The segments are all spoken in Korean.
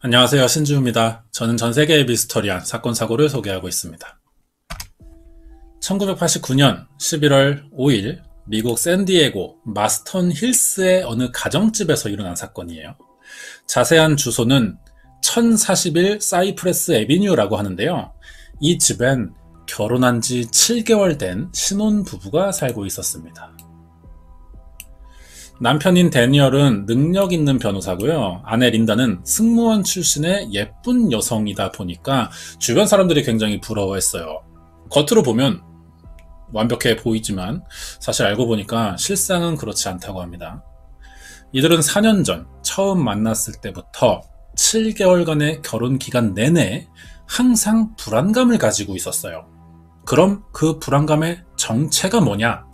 안녕하세요. 신주입니다. 저는 전 세계의 미스터리한 사건 사고를 소개하고 있습니다. 1989년 11월 5일 미국 샌디에고 마스턴 힐스의 어느 가정집에서 일어난 사건이에요. 자세한 주소는 1041 사이프레스 애비뉴라고 하는데요. 이 집엔 결혼한 지 7개월 된 신혼부부가 살고 있었습니다. 남편인 데니얼은 능력 있는 변호사고요. 아내 린다는 승무원 출신의 예쁜 여성이다 보니까 주변 사람들이 굉장히 부러워했어요. 겉으로 보면 완벽해 보이지만 사실 알고 보니까 실상은 그렇지 않다고 합니다. 이들은 4년 전 처음 만났을 때부터 7개월간의 결혼 기간 내내 항상 불안감을 가지고 있었어요. 그럼 그 불안감의 정체가 뭐냐?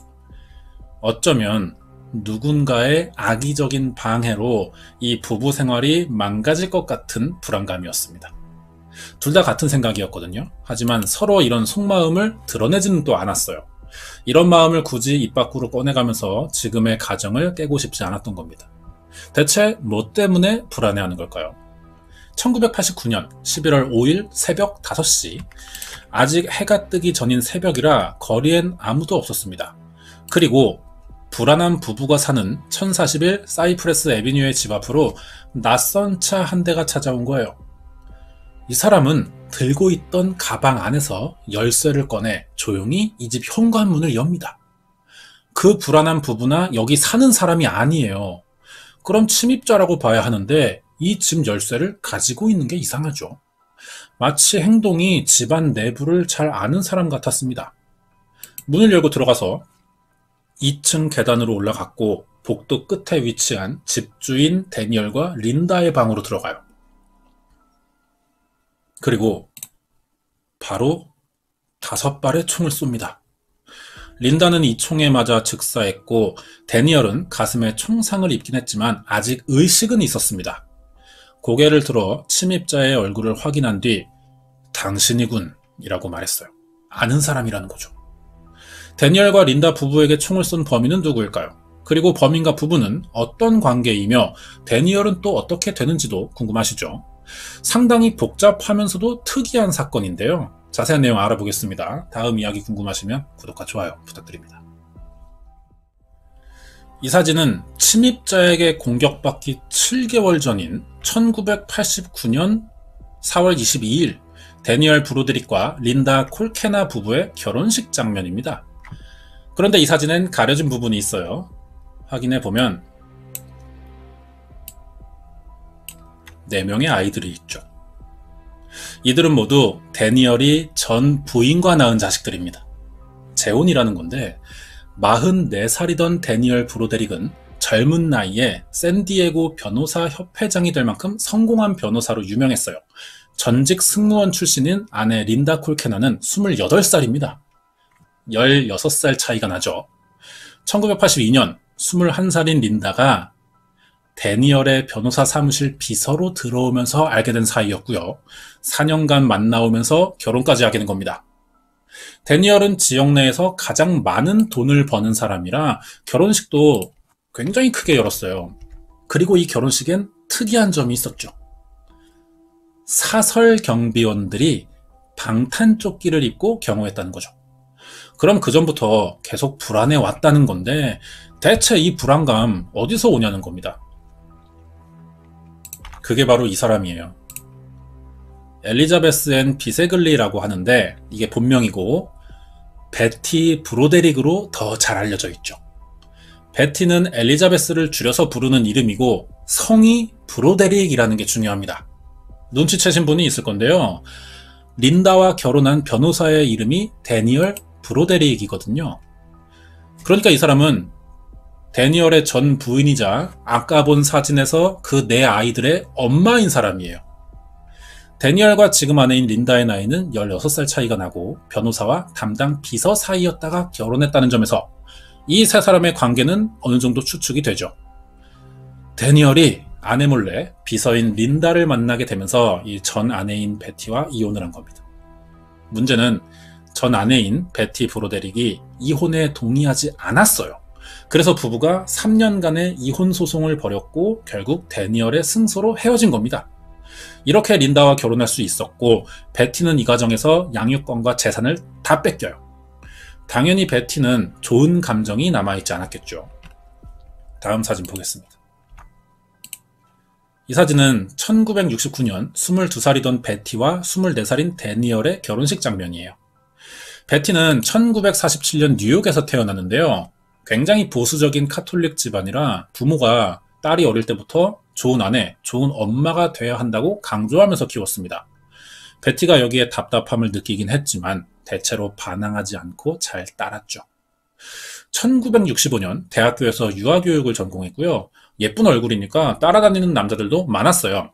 어쩌면 누군가의 악의적인 방해로 이 부부 생활이 망가질 것 같은 불안감이었습니다. 둘 다 같은 생각이었거든요. 하지만 서로 이런 속마음을 드러내지는 또 않았어요. 이런 마음을 굳이 입 밖으로 꺼내가면서 지금의 가정을 깨고 싶지 않았던 겁니다. 대체 뭐 때문에 불안해하는 걸까요? 1989년 11월 5일 새벽 5시, 아직 해가 뜨기 전인 새벽이라 거리엔 아무도 없었습니다. 그리고 불안한 부부가 사는 1041 사이프레스 애비뉴의 집 앞으로 낯선 차 한 대가 찾아온 거예요. 이 사람은 들고 있던 가방 안에서 열쇠를 꺼내 조용히 이 집 현관문을 엽니다. 그 불안한 부부나 여기 사는 사람이 아니에요. 그럼 침입자라고 봐야 하는데 이 집 열쇠를 가지고 있는 게 이상하죠. 마치 행동이 집안 내부를 잘 아는 사람 같았습니다. 문을 열고 들어가서 2층 계단으로 올라갔고 복도 끝에 위치한 집주인 데니얼과 린다의 방으로 들어가요. 그리고 바로 5발의 총을 쏩니다. 린다는 이 총에 맞아 즉사했고 데니얼은 가슴에 총상을 입긴 했지만 아직 의식은 있었습니다. 고개를 들어 침입자의 얼굴을 확인한 뒤 당신이군 이라고 말했어요. 아는 사람이라는 거죠. 데니얼과 린다 부부에게 총을 쏜 범인은 누구일까요? 그리고 범인과 부부는 어떤 관계이며 데니얼은 또 어떻게 되는지도 궁금하시죠? 상당히 복잡하면서도 특이한 사건인데요. 자세한 내용 알아보겠습니다. 다음 이야기 궁금하시면 구독과 좋아요 부탁드립니다. 이 사진은 침입자에게 공격받기 7개월 전인 1989년 4월 22일 데니얼 브로드릭과 린다 콜케나 부부의 결혼식 장면입니다. 그런데 이 사진엔 가려진 부분이 있어요. 확인해보면 4명의 아이들이 있죠. 이들은 모두 데니얼이 전 부인과 낳은 자식들입니다. 재혼이라는 건데 44살이던 데니얼 브로데릭은 젊은 나이에 샌디에고 변호사 협회장이 될 만큼 성공한 변호사로 유명했어요. 전직 승무원 출신인 아내 린다 콜케나는 28살입니다. 16살 차이가 나죠. 1982년 21살인 린다가 데니얼의 변호사 사무실 비서로 들어오면서 알게 된 사이였고요. 4년간 만나오면서 결혼까지 하게 된 겁니다. 데니얼은 지역 내에서 가장 많은 돈을 버는 사람이라 결혼식도 굉장히 크게 열었어요. 그리고 이 결혼식엔 특이한 점이 있었죠. 사설 경비원들이 방탄조끼를 입고 경호했다는 거죠. 그럼 그전부터 계속 불안해 왔다는 건데 대체 이 불안감 어디서 오냐는 겁니다. 그게 바로 이 사람이에요. 엘리자베스 앤 비세글리라고 하는데 이게 본명이고 베티 브로데릭으로 더 잘 알려져 있죠. 베티는 엘리자베스를 줄여서 부르는 이름이고 성이 브로데릭이라는 게 중요합니다. 눈치채신 분이 있을 건데요. 린다와 결혼한 변호사의 이름이 데니얼 브로데릭이거든요. 그러니까 이 사람은 데니얼의 전 부인이자 아까 본 사진에서 그 4아이들의 엄마인 사람이에요. 데니얼과 지금 아내인 린다의 나이는 16살 차이가 나고 변호사와 담당 비서 사이였다가 결혼했다는 점에서 이 세 사람의 관계는 어느 정도 추측이 되죠. 데니얼이 아내 몰래 비서인 린다를 만나게 되면서 이 전 아내인 베티와 이혼을 한 겁니다. 문제는 전 아내인 베티 브로데릭이 이혼에 동의하지 않았어요. 그래서 부부가 3년간의 이혼 소송을 벌였고 결국 데니얼의 승소로 헤어진 겁니다. 이렇게 린다와 결혼할 수 있었고 베티는 이 과정에서 양육권과 재산을 다 뺏겨요. 당연히 베티는 좋은 감정이 남아있지 않았겠죠. 다음 사진 보겠습니다. 이 사진은 1969년 22살이던 베티와 24살인 데니얼의 결혼식 장면이에요. 베티는 1947년 뉴욕에서 태어났는데요. 굉장히 보수적인 카톨릭 집안이라 부모가 딸이 어릴 때부터 좋은 아내, 좋은 엄마가 돼야 한다고 강조하면서 키웠습니다. 베티가 여기에 답답함을 느끼긴 했지만 대체로 반항하지 않고 잘 따랐죠. 1965년 대학교에서 유아교육을 전공했고요. 예쁜 얼굴이니까 따라다니는 남자들도 많았어요.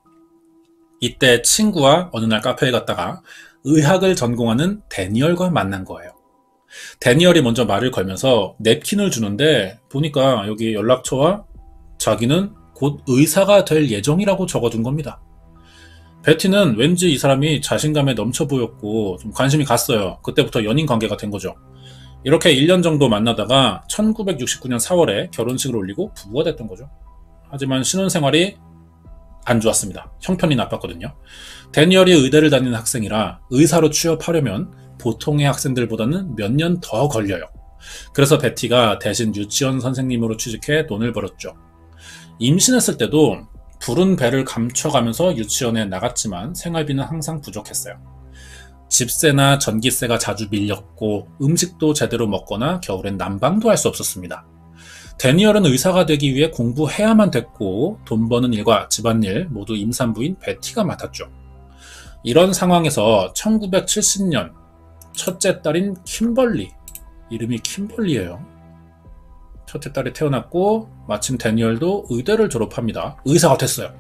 이때 친구와 어느 날 카페에 갔다가 의학을 전공하는 데니얼과 만난 거예요. 데니얼이 먼저 말을 걸면서 냅킨을 주는데 보니까 여기 연락처와 자기는 곧 의사가 될 예정이라고 적어둔 겁니다. 베티는 왠지 이 사람이 자신감에 넘쳐 보였고 좀 관심이 갔어요. 그때부터 연인 관계가 된 거죠. 이렇게 1년 정도 만나다가 1969년 4월에 결혼식을 올리고 부부가 됐던 거죠. 하지만 신혼생활이 안 좋았습니다. 형편이 나빴거든요. 데니얼이 의대를 다니는 학생이라 의사로 취업하려면 보통의 학생들보다는 몇 년 더 걸려요. 그래서 베티가 대신 유치원 선생님으로 취직해 돈을 벌었죠. 임신했을 때도 부른 배를 감춰가면서 유치원에 나갔지만 생활비는 항상 부족했어요. 집세나 전기세가 자주 밀렸고 음식도 제대로 먹거나 겨울엔 난방도 할 수 없었습니다. 데니얼은 의사가 되기 위해 공부해야만 됐고 돈 버는 일과 집안일 모두 임산부인 베티가 맡았죠. 이런 상황에서 1970년 첫째 딸인 kimberly, 이름이 kimberly예요. 첫째 딸이 태어났고 마침 데니얼도 의대를 졸업합니다. 의사가 됐어요.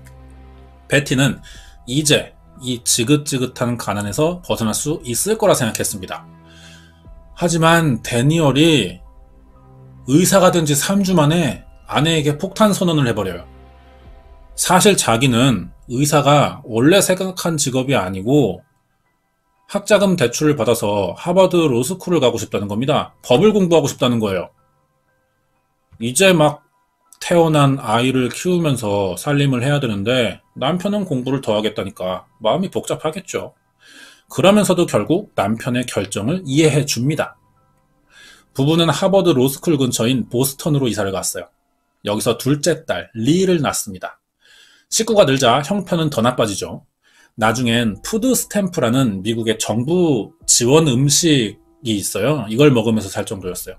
베티는 이제 이 지긋지긋한 가난에서 벗어날 수 있을 거라 생각했습니다. 하지만 데니얼이 의사가 된 지 3주 만에 아내에게 폭탄 선언을 해버려요. 사실 자기는 의사가 원래 생각한 직업이 아니고 학자금 대출을 받아서 하버드 로스쿨을 가고 싶다는 겁니다. 법을 공부하고 싶다는 거예요. 이제 막 태어난 아이를 키우면서 살림을 해야 되는데 남편은 공부를 더 하겠다니까 마음이 복잡하겠죠. 그러면서도 결국 남편의 결정을 이해해 줍니다. 부부는 하버드 로스쿨 근처인 보스턴으로 이사를 갔어요. 여기서 둘째 딸 리를 낳습니다. 식구가 늘자 형편은 더 나빠지죠. 나중엔 푸드 스탬프라는 미국의 정부 지원 음식이 있어요. 이걸 먹으면서 살 정도였어요.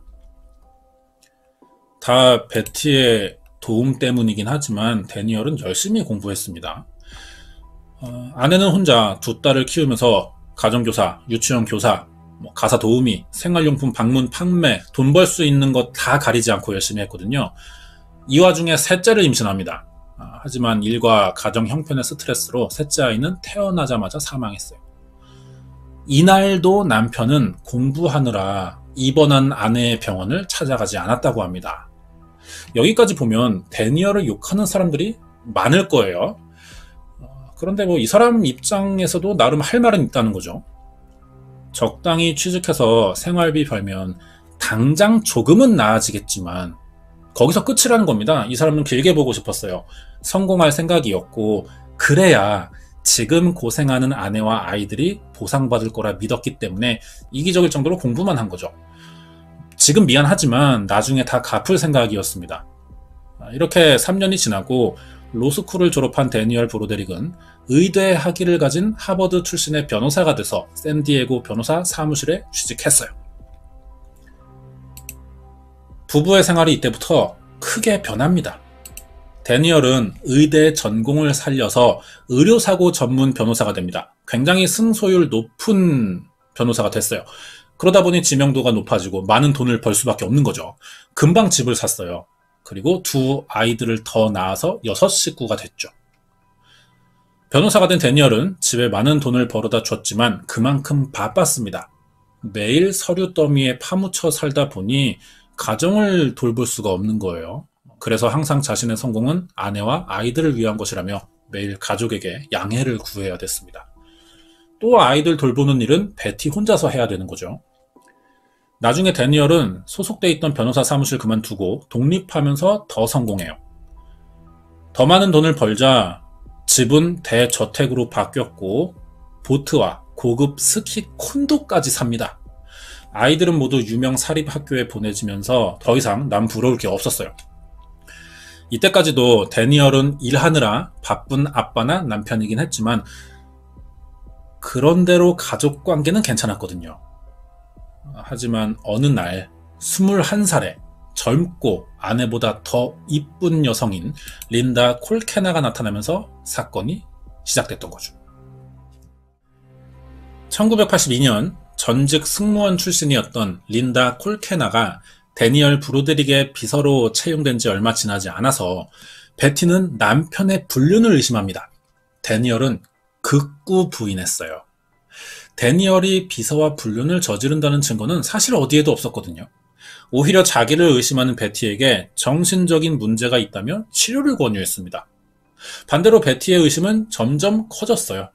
다 베티의 도움 때문이긴 하지만 데니얼은 열심히 공부했습니다. 아내는 혼자 두 딸을 키우면서 가정교사, 유치원 교사, 가사 도우미, 생활용품 방문 판매, 돈 벌 수 있는 것 다 가리지 않고 열심히 했거든요. 이 와중에 셋째를 임신합니다. 하지만 일과 가정 형편의 스트레스로 셋째 아이는 태어나자마자 사망했어요. 이날도 남편은 공부하느라 입원한 아내의 병원을 찾아가지 않았다고 합니다. 여기까지 보면 데니얼을 욕하는 사람들이 많을 거예요. 그런데 이 사람 입장에서도 나름 할 말은 있다는 거죠. 적당히 취직해서 생활비 벌면 당장 조금은 나아지겠지만 거기서 끝이라는 겁니다. 이 사람은 길게 보고 싶었어요. 성공할 생각이었고 그래야 지금 고생하는 아내와 아이들이 보상받을 거라 믿었기 때문에 이기적일 정도로 공부만 한 거죠. 지금 미안하지만 나중에 다 갚을 생각이었습니다. 이렇게 3년이 지나고 로스쿨을 졸업한 데니얼 브로데릭은 의대 학위를 가진 하버드 출신의 변호사가 돼서 샌디에고 변호사 사무실에 취직했어요. 부부의 생활이 이때부터 크게 변합니다. 데니얼은 의대 전공을 살려서 의료사고 전문 변호사가 됩니다. 굉장히 승소율 높은 변호사가 됐어요. 그러다 보니 지명도가 높아지고 많은 돈을 벌 수밖에 없는 거죠. 금방 집을 샀어요. 그리고 두 아이들을 더 낳아서 6식구가 됐죠. 변호사가 된 데니얼은 집에 많은 돈을 벌어다 줬지만 그만큼 바빴습니다. 매일 서류 더미에 파묻혀 살다 보니 가정을 돌볼 수가 없는 거예요. 그래서 항상 자신의 성공은 아내와 아이들을 위한 것이라며 매일 가족에게 양해를 구해야 됐습니다. 또 아이들 돌보는 일은 베티 혼자서 해야 되는 거죠. 나중에 데니얼은 소속돼 있던 변호사 사무실 그만두고 독립하면서 더 성공해요. 더 많은 돈을 벌자 집은 대저택으로 바뀌었고 보트와 고급 스키 콘도까지 삽니다. 아이들은 모두 유명 사립학교에 보내지면서 더 이상 남 부러울 게 없었어요. 이때까지도 데니얼은 일하느라 바쁜 아빠나 남편이긴 했지만 그런대로 가족 관계는 괜찮았거든요. 하지만 어느 날 21살에 젊고 아내보다 더 이쁜 여성인 린다 콜케나가 나타나면서 사건이 시작됐던 거죠. 1982년 전직 승무원 출신이었던 린다 콜케나가 데니얼 브로데릭의 비서로 채용된 지 얼마 지나지 않아서 베티는 남편의 불륜을 의심합니다. 데니얼은 극구 부인했어요. 데니얼이 비서와 불륜을 저지른다는 증거는 사실 어디에도 없었거든요. 오히려 자기를 의심하는 베티에게 정신적인 문제가 있다며 치료를 권유했습니다. 반대로 베티의 의심은 점점 커졌어요.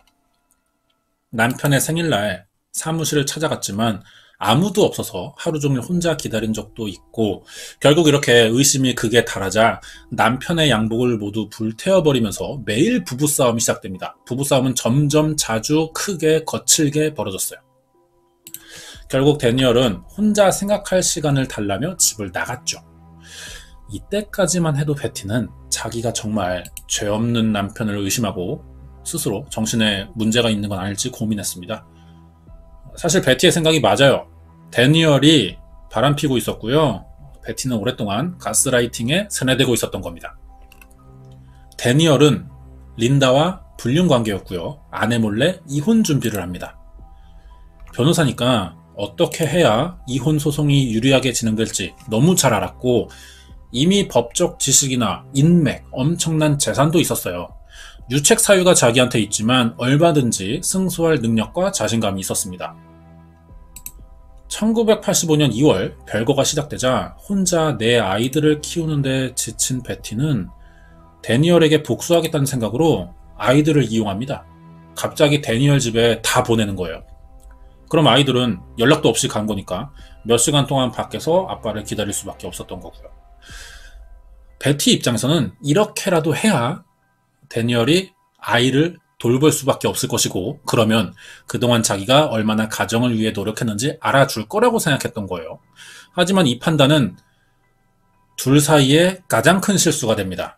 남편의 생일날 사무실을 찾아갔지만 아무도 없어서 하루 종일 혼자 기다린 적도 있고 결국 이렇게 의심이 극에 달하자 남편의 양복을 모두 불태워버리면서 매일 부부싸움이 시작됩니다. 부부싸움은 점점 자주 크게 거칠게 벌어졌어요. 결국 데니얼은 혼자 생각할 시간을 달라며 집을 나갔죠. 이때까지만 해도 베티는 자기가 정말 죄 없는 남편을 의심하고 스스로 정신에 문제가 있는 건 아닐지 고민했습니다. 사실 베티의 생각이 맞아요. 데니얼이 바람피고 있었고요. 베티는 오랫동안 가스라이팅에 세뇌되고 있었던 겁니다. 데니얼은 린다와 불륜 관계였고요. 아내 몰래 이혼 준비를 합니다. 변호사니까 어떻게 해야 이혼 소송이 유리하게 진행될지 너무 잘 알았고 이미 법적 지식이나 인맥, 엄청난 재산도 있었어요. 유책 사유가 자기한테 있지만 얼마든지 승소할 능력과 자신감이 있었습니다. 1985년 2월 별거가 시작되자 혼자 내 아이들을 키우는데 지친 베티는 데니얼에게 복수하겠다는 생각으로 아이들을 이용합니다. 갑자기 데니얼 집에 다 보내는 거예요. 그럼 아이들은 연락도 없이 간 거니까 몇 시간 동안 밖에서 아빠를 기다릴 수밖에 없었던 거고요. 베티 입장에서는 이렇게라도 해야 데니얼이 아이를 돌볼 수밖에 없을 것이고 그러면 그동안 자기가 얼마나 가정을 위해 노력했는지 알아줄 거라고 생각했던 거예요. 하지만 이 판단은 둘 사이에 가장 큰 실수가 됩니다.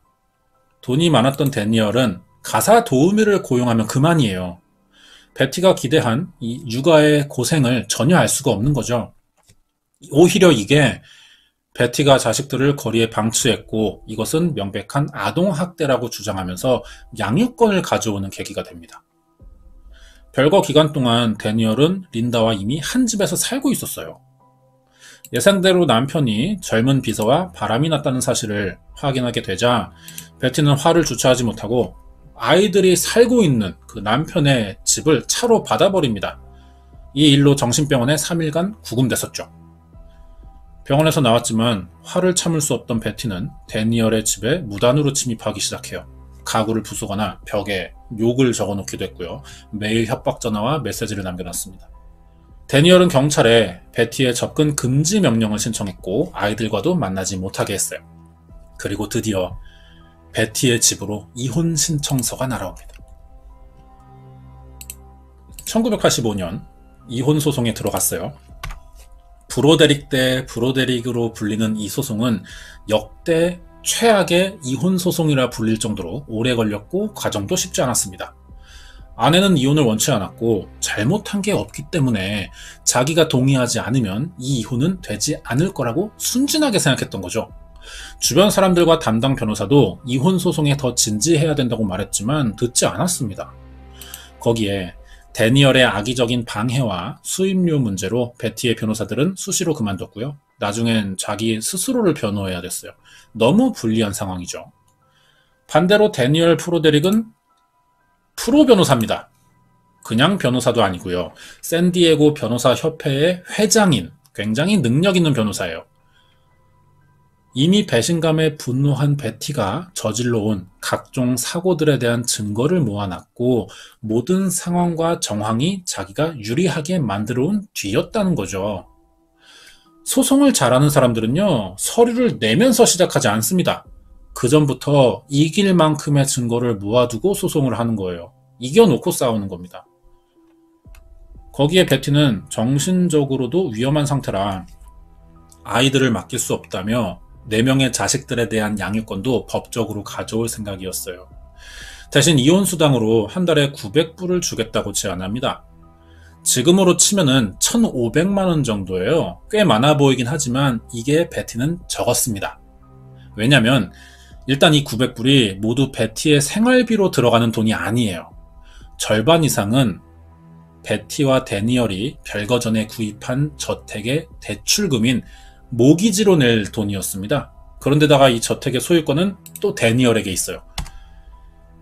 돈이 많았던 데니얼은 가사 도우미를 고용하면 그만이에요. 베티가 기대한 이 육아의 고생을 전혀 알 수가 없는 거죠. 오히려 이게 베티가 자식들을 거리에 방치했고 이것은 명백한 아동학대라고 주장하면서 양육권을 가져오는 계기가 됩니다. 별거 기간 동안 데니얼은 린다와 이미 한 집에서 살고 있었어요. 예상대로 남편이 젊은 비서와 바람이 났다는 사실을 확인하게 되자 베티는 화를 주체하지 못하고 아이들이 살고 있는 그 남편의 집을 차로 받아버립니다. 이 일로 정신병원에 3일간 구금됐었죠. 병원에서 나왔지만 화를 참을 수 없던 베티는 데니얼의 집에 무단으로 침입하기 시작해요. 가구를 부수거나 벽에 욕을 적어놓기도 했고요. 매일 협박 전화와 메시지를 남겨놨습니다. 데니얼은 경찰에 베티의 접근 금지 명령을 신청했고 아이들과도 만나지 못하게 했어요. 그리고 드디어 베티의 집으로 이혼 신청서가 날아옵니다. 1985년 이혼 소송에 들어갔어요. 브로데릭 대 브로데릭으로 불리는 이 소송은 역대 최악의 이혼 소송이라 불릴 정도로 오래 걸렸고 과정도 쉽지 않았습니다. 아내는 이혼을 원치 않았고 잘못한 게 없기 때문에 자기가 동의하지 않으면 이 이혼은 되지 않을 거라고 순진하게 생각했던 거죠. 주변 사람들과 담당 변호사도 이혼 소송에 더 진지해야 된다고 말했지만 듣지 않았습니다. 거기에 데니얼의 악의적인 방해와 수임료 문제로 베티의 변호사들은 수시로 그만뒀고요. 나중엔 자기 스스로를 변호해야 됐어요. 너무 불리한 상황이죠. 반대로 데니얼 브로데릭은 프로 변호사입니다. 그냥 변호사도 아니고요. 샌디에고 변호사 협회의 회장인 굉장히 능력 있는 변호사예요. 이미 배신감에 분노한 베티가 저질러온 각종 사고들에 대한 증거를 모아놨고 모든 상황과 정황이 자기가 유리하게 만들어온 뒤였다는 거죠. 소송을 잘하는 사람들은요, 서류를 내면서 시작하지 않습니다. 그 전부터 이길 만큼의 증거를 모아두고 소송을 하는 거예요. 이겨놓고 싸우는 겁니다. 거기에 베티는 정신적으로도 위험한 상태라 아이들을 맡길 수 없다며 4명의 자식들에 대한 양육권도 법적으로 가져올 생각이었어요. 대신 이혼 수당으로 한 달에 900불을 주겠다고 제안합니다. 지금으로 치면은 1,500만 원 정도예요. 꽤 많아 보이긴 하지만 이게 베티는 적었습니다. 왜냐면 일단 이 900불이 모두 베티의 생활비로 들어가는 돈이 아니에요. 절반 이상은 베티와 데니얼이 별거 전에 구입한 저택의 대출금인 모기지로 낼 돈이었습니다. 그런데다가 이 저택의 소유권은 또 데니얼에게 있어요.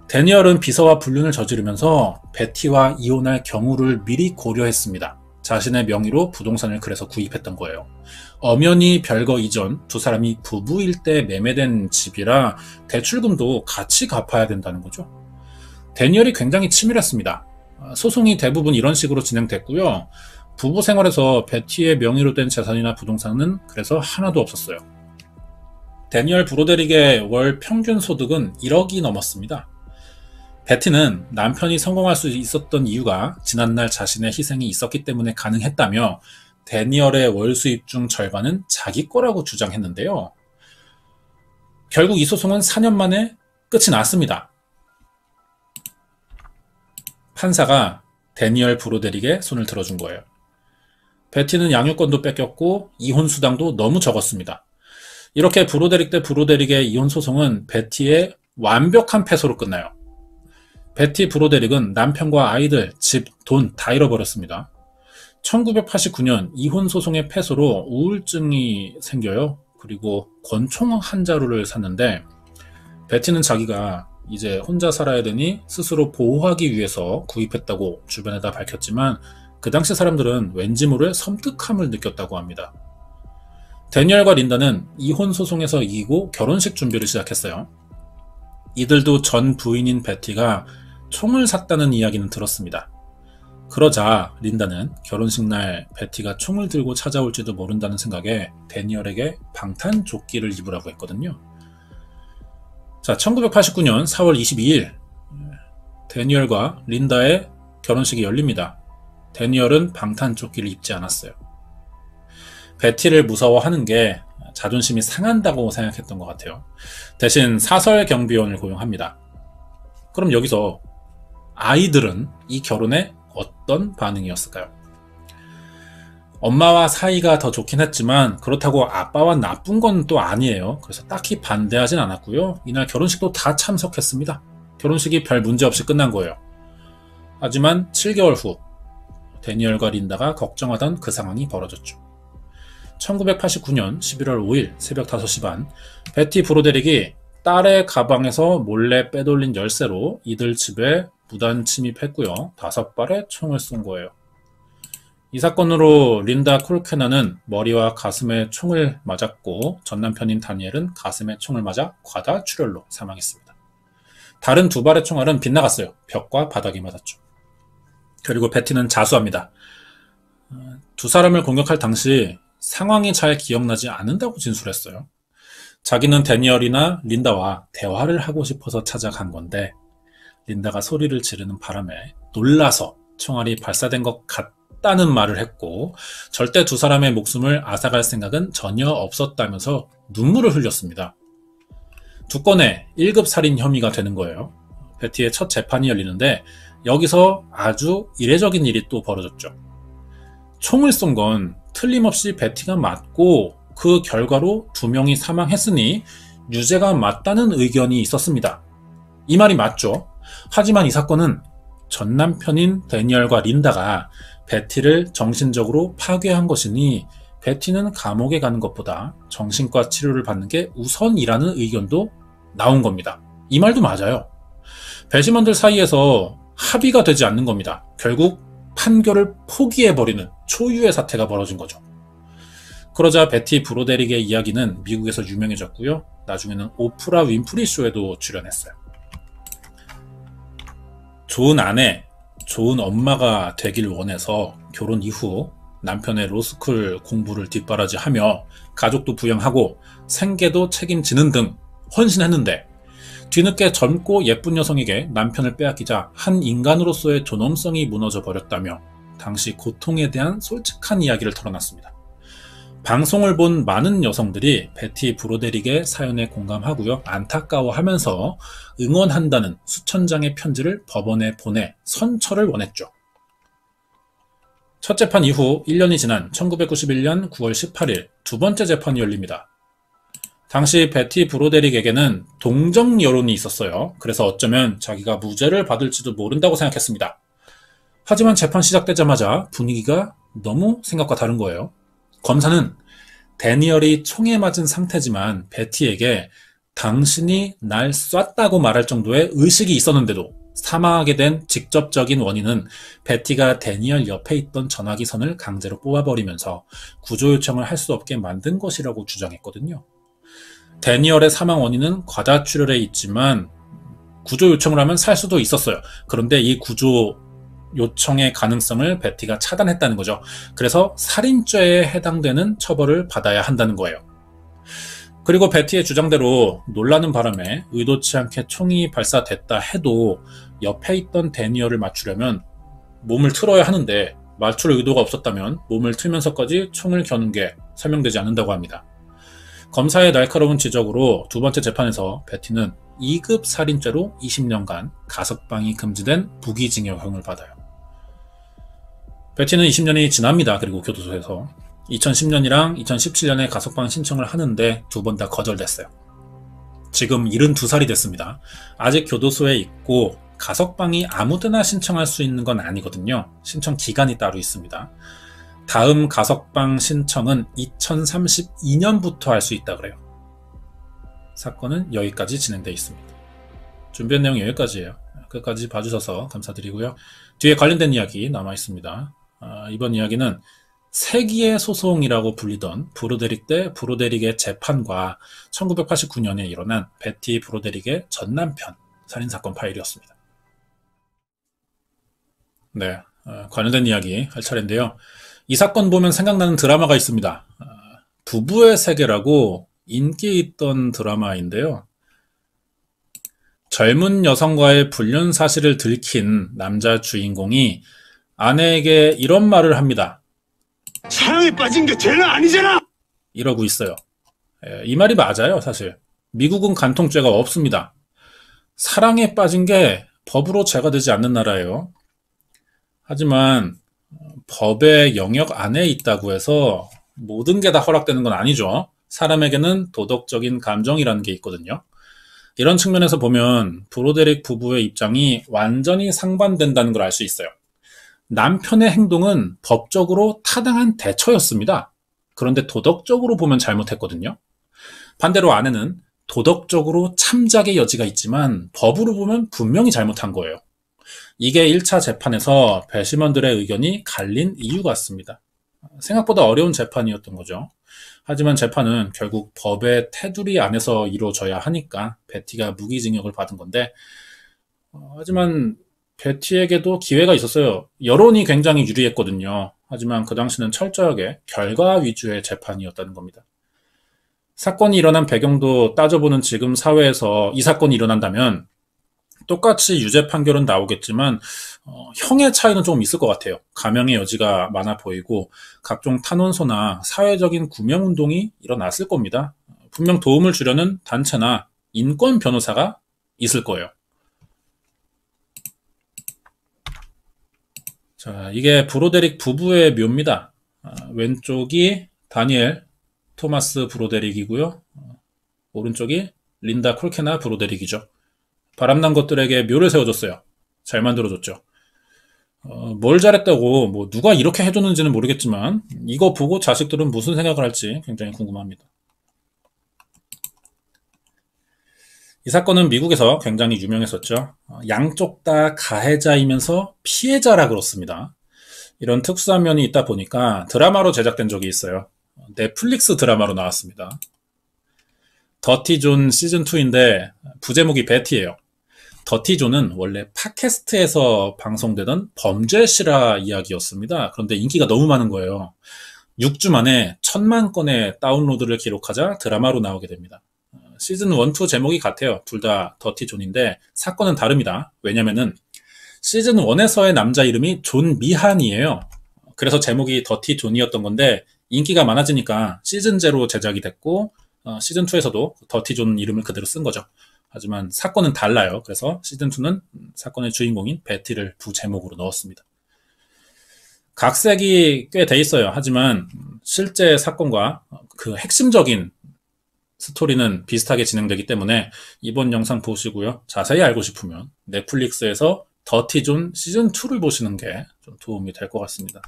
데니얼은 비서와 불륜을 저지르면서 베티와 이혼할 경우를 미리 고려했습니다. 자신의 명의로 부동산을 그래서 구입했던 거예요. 엄연히 별거 이전 두 사람이 부부일 때 매매된 집이라 대출금도 같이 갚아야 된다는 거죠. 데니얼이 굉장히 치밀했습니다. 소송이 대부분 이런 식으로 진행됐고요. 부부 생활에서 베티의 명의로 된 재산이나 부동산은 그래서 하나도 없었어요. 데니얼 브로데릭의 월 평균 소득은 1억이 넘었습니다. 베티는 남편이 성공할 수 있었던 이유가 지난날 자신의 희생이 있었기 때문에 가능했다며 데니얼의 월 수입 중 절반은 자기 거라고 주장했는데요. 결국 이 소송은 4년 만에 끝이 났습니다. 판사가 데니얼 브로데릭의 손을 들어준 거예요. 베티는 양육권도 뺏겼고 이혼 수당도 너무 적었습니다. 이렇게 브로데릭 대 브로데릭의 이혼 소송은 베티의 완벽한 패소로 끝나요. 베티 브로데릭은 남편과 아이들, 집, 돈 다 잃어버렸습니다. 1989년 이혼 소송의 패소로 우울증이 생겨요. 그리고 권총 한 자루를 샀는데 베티는 자기가 이제 혼자 살아야 되니 스스로 보호하기 위해서 구입했다고 주변에다 밝혔지만 그 당시 사람들은 왠지 모를 섬뜩함을 느꼈다고 합니다. 데니얼과 린다는 이혼 소송에서 이기고 결혼식 준비를 시작했어요. 이들도 전 부인인 베티가 총을 샀다는 이야기는 들었습니다. 그러자 린다는 결혼식 날 베티가 총을 들고 찾아올지도 모른다는 생각에 데니얼에게 방탄조끼를 입으라고 했거든요. 자, 1989년 4월 22일 데니얼과 린다의 결혼식이 열립니다. 데니얼은 방탄조끼를 입지 않았어요. 베티를 무서워하는 게 자존심이 상한다고 생각했던 것 같아요. 대신 사설 경비원을 고용합니다. 그럼 여기서 아이들은 이 결혼에 어떤 반응이었을까요? 엄마와 사이가 더 좋긴 했지만 그렇다고 아빠와 나쁜 건 또 아니에요. 그래서 딱히 반대하진 않았고요. 이날 결혼식도 다 참석했습니다. 결혼식이 별 문제 없이 끝난 거예요. 하지만 7개월 후 데니얼과 린다가 걱정하던 그 상황이 벌어졌죠. 1989년 11월 5일 새벽 5시 반 베티 브로데릭이 딸의 가방에서 몰래 빼돌린 열쇠로 이들 집에 무단 침입했고요. 5발의 총을 쏜 거예요. 이 사건으로 린다 콜케나는 머리와 가슴에 총을 맞았고 전 남편인 다니엘은 가슴에 총을 맞아 과다출혈로 사망했습니다. 다른 2발의 총알은 빗나갔어요. 벽과 바닥에 맞았죠. 그리고 베티는 자수합니다. 두 사람을 공격할 당시 상황이 잘 기억나지 않는다고 진술했어요. 자기는 데니얼이나 린다와 대화를 하고 싶어서 찾아간 건데 린다가 소리를 지르는 바람에 놀라서 총알이 발사된 것 같다는 말을 했고 절대 두 사람의 목숨을 앗아갈 생각은 전혀 없었다면서 눈물을 흘렸습니다. 2건의 1급 살인 혐의가 되는 거예요. 베티의 첫 재판이 열리는데 여기서 아주 이례적인 일이 또 벌어졌죠. 총을 쏜 건 틀림없이 베티가 맞고 그 결과로 2명이 사망했으니 유죄가 맞다는 의견이 있었습니다. 이 말이 맞죠. 하지만 이 사건은 전 남편인 데니얼과 린다가 베티를 정신적으로 파괴한 것이니 베티는 감옥에 가는 것보다 정신과 치료를 받는 게 우선이라는 의견도 나온 겁니다. 이 말도 맞아요. 배심원들 사이에서 합의가 되지 않는 겁니다. 결국 판결을 포기해버리는 초유의 사태가 벌어진 거죠. 그러자 베티 브로데릭의 이야기는 미국에서 유명해졌고요. 나중에는 오프라 윈프리 쇼에도 출연했어요. 좋은 아내, 좋은 엄마가 되길 원해서 결혼 이후 남편의 로스쿨 공부를 뒷바라지하며 가족도 부양하고 생계도 책임지는 등 헌신했는데 뒤늦게 젊고 예쁜 여성에게 남편을 빼앗기자 한 인간으로서의 존엄성이 무너져 버렸다며 당시 고통에 대한 솔직한 이야기를 털어놨습니다. 방송을 본 많은 여성들이 베티 브로데릭의 사연에 공감하고요, 안타까워하면서 응원한다는 수천 장의 편지를 법원에 보내 선처를 원했죠. 첫 재판 이후 1년이 지난 1991년 9월 18일 두 번째 재판이 열립니다. 당시 베티 브로데릭에게는 동정 여론이 있었어요. 그래서 어쩌면 자기가 무죄를 받을지도 모른다고 생각했습니다. 하지만 재판 시작되자마자 분위기가 너무 생각과 다른 거예요. 검사는 데니얼이 총에 맞은 상태지만 베티에게 당신이 날 쐈다고 말할 정도의 의식이 있었는데도 사망하게 된 직접적인 원인은 베티가 데니얼 옆에 있던 전화기 선을 강제로 뽑아버리면서 구조 요청을 할 수 없게 만든 것이라고 주장했거든요. 데니얼의 사망 원인은 과다출혈에 있지만 구조 요청을 하면 살 수도 있었어요. 그런데 이 구조 요청의 가능성을 베티가 차단했다는 거죠. 그래서 살인죄에 해당되는 처벌을 받아야 한다는 거예요. 그리고 베티의 주장대로 놀라는 바람에 의도치 않게 총이 발사됐다 해도 옆에 있던 데니얼을 맞추려면 몸을 틀어야 하는데 맞출 의도가 없었다면 몸을 틀면서까지 총을 겨눈 게 설명되지 않는다고 합니다. 검사의 날카로운 지적으로 두 번째 재판에서 베티는 2급 살인죄로 20년간 가석방이 금지된 무기징역형을 받아요. 베티는 20년이 지납니다. 그리고 교도소에서 2010년이랑 2017년에 가석방 신청을 하는데 두 번 다 거절됐어요. 지금 72살이 됐습니다. 아직 교도소에 있고 가석방이 아무데나 신청할 수 있는 건 아니거든요. 신청 기간이 따로 있습니다. 다음 가석방 신청은 2032년부터 할 수 있다 그래요. 사건은 여기까지 진행되어 있습니다. 준비한 내용이 여기까지예요. 끝까지 봐주셔서 감사드리고요. 뒤에 관련된 이야기 남아 있습니다. 이번 이야기는 세기의 소송이라고 불리던 브로데릭 대 브로데릭의 재판과 1989년에 일어난 베티 브로데릭의 전남편 살인사건 파일이었습니다. 네, 관련된 이야기 할 차례인데요. 이 사건 보면 생각나는 드라마가 있습니다. 부부의 세계라고 인기 있던 드라마인데요. 젊은 여성과의 불륜 사실을 들킨 남자 주인공이 아내에게 이런 말을 합니다. 사랑에 빠진 게 죄는 아니잖아! 이러고 있어요. 이 말이 맞아요, 사실. 미국은 간통죄가 없습니다. 사랑에 빠진 게 법으로 죄가 되지 않는 나라예요. 하지만 법의 영역 안에 있다고 해서 모든 게 다 허락되는 건 아니죠. 사람에게는 도덕적인 감정이라는 게 있거든요. 이런 측면에서 보면 브로데릭 부부의 입장이 완전히 상반된다는 걸 알 수 있어요. 남편의 행동은 법적으로 타당한 대처였습니다. 그런데 도덕적으로 보면 잘못했거든요. 반대로 아내는 도덕적으로 참작의 여지가 있지만 법으로 보면 분명히 잘못한 거예요. 이게 1차 재판에서 배심원들의 의견이 갈린 이유 같습니다. 생각보다 어려운 재판이었던 거죠. 하지만 재판은 결국 법의 테두리 안에서 이루어져야 하니까 베티가 무기징역을 받은 건데, 하지만 베티에게도 기회가 있었어요. 여론이 굉장히 유리했거든요. 하지만 그 당시는 철저하게 결과 위주의 재판이었다는 겁니다. 사건이 일어난 배경도 따져보는 지금 사회에서 이 사건이 일어난다면 똑같이 유죄 판결은 나오겠지만 형의 차이는 좀 있을 것 같아요. 감형의 여지가 많아 보이고 각종 탄원서나 사회적인 구명운동이 일어났을 겁니다. 분명 도움을 주려는 단체나 인권 변호사가 있을 거예요. 자, 이게 브로데릭 부부의 묘입니다. 왼쪽이 다니엘 토마스 브로데릭이고요. 오른쪽이 린다 콜케나 브로데릭이죠. 바람난 것들에게 묘를 세워줬어요. 잘 만들어줬죠. 뭘 잘했다고 뭐 누가 이렇게 해줬는지는 모르겠지만 이거 보고 자식들은 무슨 생각을 할지 굉장히 궁금합니다. 이 사건은 미국에서 굉장히 유명했었죠. 양쪽 다 가해자이면서 피해자라 그렇습니다. 이런 특수한 면이 있다 보니까 드라마로 제작된 적이 있어요. 넷플릭스 드라마로 나왔습니다. 더티 존 시즌2인데 부제목이 베티예요. 더티 존은 원래 팟캐스트에서 방송되던 범죄 실화 이야기였습니다. 그런데 인기가 너무 많은 거예요. 6주 만에 1000만 건의 다운로드를 기록하자 드라마로 나오게 됩니다. 시즌 1, 2 제목이 같아요. 둘 다 더티 존인데 사건은 다릅니다. 왜냐면은 시즌 1에서의 남자 이름이 존 미한이에요. 그래서 제목이 더티 존이었던 건데 인기가 많아지니까 시즌 제로 제작이 됐고 시즌 2에서도 더티 존 이름을 그대로 쓴 거죠. 하지만 사건은 달라요. 그래서 시즌 2는 사건의 주인공인 베티를 부제목으로 넣었습니다. 각색이 꽤 돼 있어요. 하지만 실제 사건과 그 핵심적인 스토리는 비슷하게 진행되기 때문에 이번 영상 보시고요. 자세히 알고 싶으면 넷플릭스에서 더티 존 시즌 2를 보시는 게 좀 도움이 될 것 같습니다.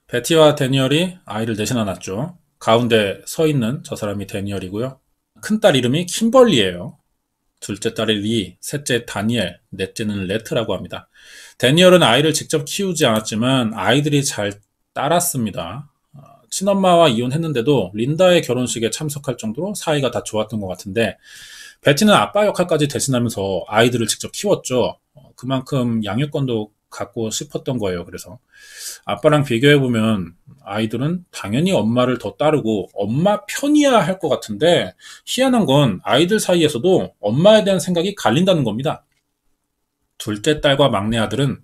베티와 데니얼이 아이를 넷이나 낳았죠. 가운데 서 있는 저 사람이 데니얼이고요. 큰딸 이름이 킴벌리예요. 둘째 딸이 리, 셋째 다니엘, 넷째는 레트라고 합니다. 데니얼은 아이를 직접 키우지 않았지만 아이들이 잘 따랐습니다. 친엄마와 이혼했는데도 린다의 결혼식에 참석할 정도로 사이가 다 좋았던 것 같은데 베티는 아빠 역할까지 대신하면서 아이들을 직접 키웠죠. 그만큼 양육권도 갖고 싶었던 거예요. 그래서 아빠랑 비교해보면 아이들은 당연히 엄마를 더 따르고 엄마 편이야 할 것 같은데 희한한 건 아이들 사이에서도 엄마에 대한 생각이 갈린다는 겁니다. 둘째 딸과 막내 아들은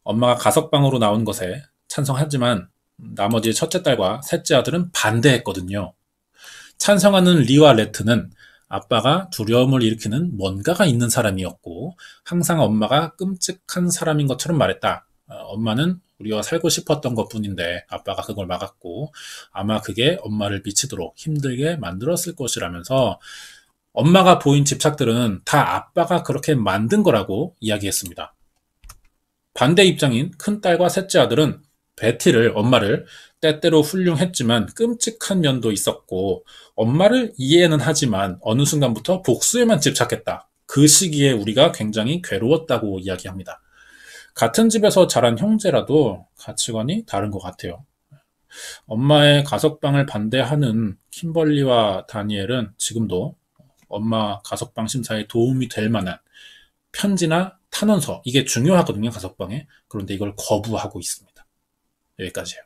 엄마가 가석방으로 나온 것에 찬성하지만 나머지 첫째 딸과 셋째 아들은 반대했거든요. 찬성하는 리와 레트는 아빠가 두려움을 일으키는 뭔가가 있는 사람이었고 항상 엄마가 끔찍한 사람인 것처럼 말했다. 엄마는 우리와 살고 싶었던 것뿐인데 아빠가 그걸 막았고 아마 그게 엄마를 미치도록 힘들게 만들었을 것이라면서 엄마가 보인 집착들은 다 아빠가 그렇게 만든 거라고 이야기했습니다. 반대 입장인 큰딸과 셋째 아들은 베티를, 엄마를 때때로 훌륭했지만 끔찍한 면도 있었고 엄마를 이해는 하지만 어느 순간부터 복수에만 집착했다. 그 시기에 우리가 굉장히 괴로웠다고 이야기합니다. 같은 집에서 자란 형제라도 가치관이 다른 것 같아요. 엄마의 가석방을 반대하는 킴벌리와 다니엘은 지금도 엄마 가석방 심사에 도움이 될 만한 편지나 탄원서, 이게 중요하거든요, 가석방에. 그런데 이걸 거부하고 있습니다. 여기까지예요.